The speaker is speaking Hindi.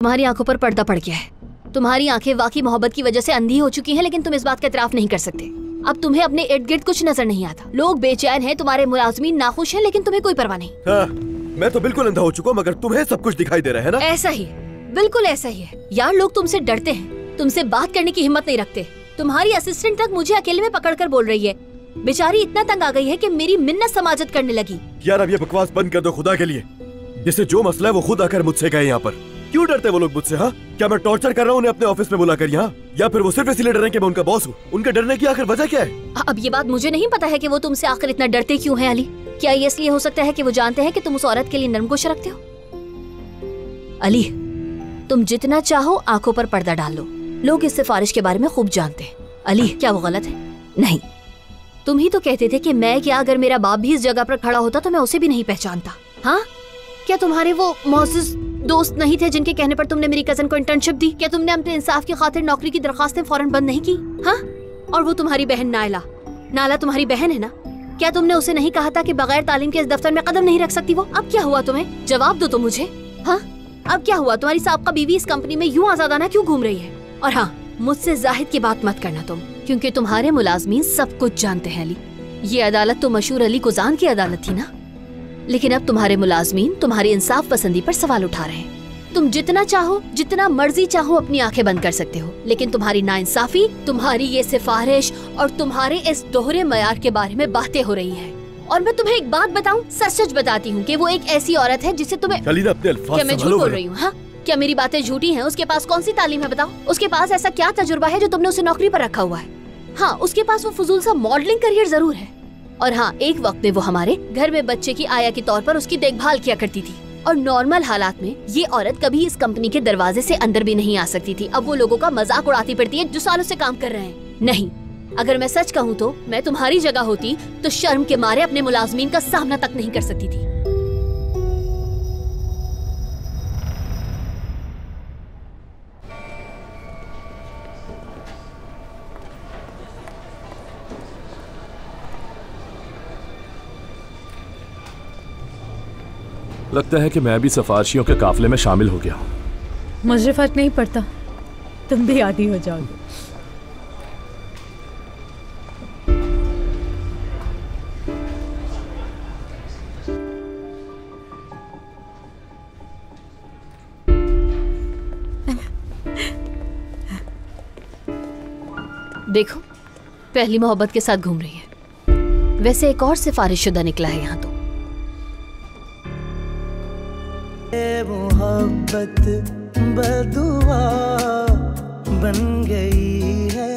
तुम्हारी आंखों पर पर्दा पड़ गया है। तुम्हारी आंखें वाकई मोहब्बत की वजह से अंधी हो चुकी हैं, लेकिन तुम इस बात का इतराफ नहीं कर सकते। अब तुम्हें अपने इर्द गिर्द कुछ नजर नहीं आता। लोग बेचैन हैं, तुम्हारे मुलाजमीन नाखुश हैं, लेकिन तुम्हें कोई परवाह नहीं। हाँ, मैं तो बिल्कुल अंधा हो चुका हूँ, मगर तुम्हें सब कुछ दिखाई दे रहा है ना? ऐसा ही, बिल्कुल ऐसा ही है यार। लोग तुमसे डरते हैं, तुमसे बात करने की हिम्मत नहीं रखते। तुम्हारी असिस्टेंट तक मुझे अकेले में पकड़ कर बोल रही है। बेचारी इतना तंग आ गई है कि मेरी मिन्नत समाजत करने लगी। यार अब ये बकवास बंद कर दो खुदा के लिए। जिससे जो मसला है वो खुद आकर मुझसे कहे यहाँ पर। क्यों डरते वो लोग मुझसे? हाँ, क्या मैं टॉर्चर कर रहा हूँ उन्हें अपने ऑफिस में बुलाकर यहाँ? या फिर वो सिर्फ इसलिए डर रहे हैं कि मैं उनका बॉस हूँ? उनके डरने की आखिर वजह क्या है? अब ये बात मुझे नहीं पता है कि वो तुमसे आखिर इतना डरते क्यों हैं अली। क्या ये इसलिए हो सकता है कि वो जानते हैं कि तुम उस औरत के लिए नरम गोश रखते हो? अली, तुम जितना चाहो आंखों पर पर्दा डाल लो, लोग इस सिफारिश के बारे में खूब जानते हैं। अली, क्या वो गलत है? नहीं, तुम ही तो कहते थे कि मैं क्या, अगर मेरा बाप भी इस जगह पर खड़ा होता तो मैं उसे भी नहीं पहचानता। हाँ, क्या तुम्हारे वो मौजूद दोस्त नहीं थे जिनके कहने पर तुमने मेरी कजन को इंटर्नशिप दी? क्या तुमने अपने इंसाफ की खातिर नौकरी की दरखास्तें फौरन बंद नहीं की? हाँ, और वो तुम्हारी बहन नाला तुम्हारी बहन है ना? क्या तुमने उसे नहीं कहा था कि बगैर तालीम के इस दफ्तर में कदम नहीं रख सकती वो? अब क्या हुआ तुम्हें? जवाब दो तो मुझे। हाँ, अब क्या हुआ? तुम्हारी साबका बीवी इस कंपनी में यूं आजादाना क्यों घूम रही है? और हाँ, मुझसे जाहिद की बात मत करना तुम, क्योंकि तुम्हारे मुलाजमीन सब कुछ जानते हैं अली। ये अदालत तो मशहूर अली कुजान की अदालत थी ना, लेकिन अब तुम्हारे मुलाजमीन तुम्हारी इंसाफ पसंदी पर सवाल उठा रहे हैं। तुम जितना चाहो, जितना मर्जी चाहो अपनी आंखें बंद कर सकते हो, लेकिन तुम्हारी नाइंसाफी, तुम्हारी ये सिफारिश और तुम्हारे इस दोहरे मयार के बारे में बातें हो रही है। और मैं तुम्हें एक बात बताऊं, सच सच बताती हूँ कि वो एक ऐसी औरत है जिसे तुम्हें। क्या मैं झूठ बोल रही हूँ? हाँ, क्या मेरी बातें झूठी हैं? उसके पास कौन सी तालीम है बताओ? उसके पास ऐसा क्या तजुर्बा है जो तुमने उसे नौकरी पर रखा हुआ है? हाँ, उसके पास वो फजूल सा मॉडलिंग करियर जरूर है। और हाँ, एक वक्त में वो हमारे घर में बच्चे की आया के तौर पर उसकी देखभाल किया करती थी। और नॉर्मल हालात में ये औरत कभी इस कंपनी के दरवाजे से अंदर भी नहीं आ सकती थी। अब वो लोगों का मजाक उड़ाती फिरती है जो सालों से काम कर रहे हैं। नहीं, अगर मैं सच कहूँ तो मैं तुम्हारी जगह होती तो शर्म के मारे अपने मुलाजमीन का सामना तक नहीं कर सकती थी। लगता है कि मैं भी सिफारिशियों के काफिले में शामिल हो गया हूँ। मुझे फर्क नहीं पड़ता, तुम भी आदी हो जाओगे। देखो, पहली मोहब्बत के साथ घूम रही है। वैसे एक और सिफारिशशुदा निकला है यहाँ तो। मोहब्बत बदुआ बन गई है।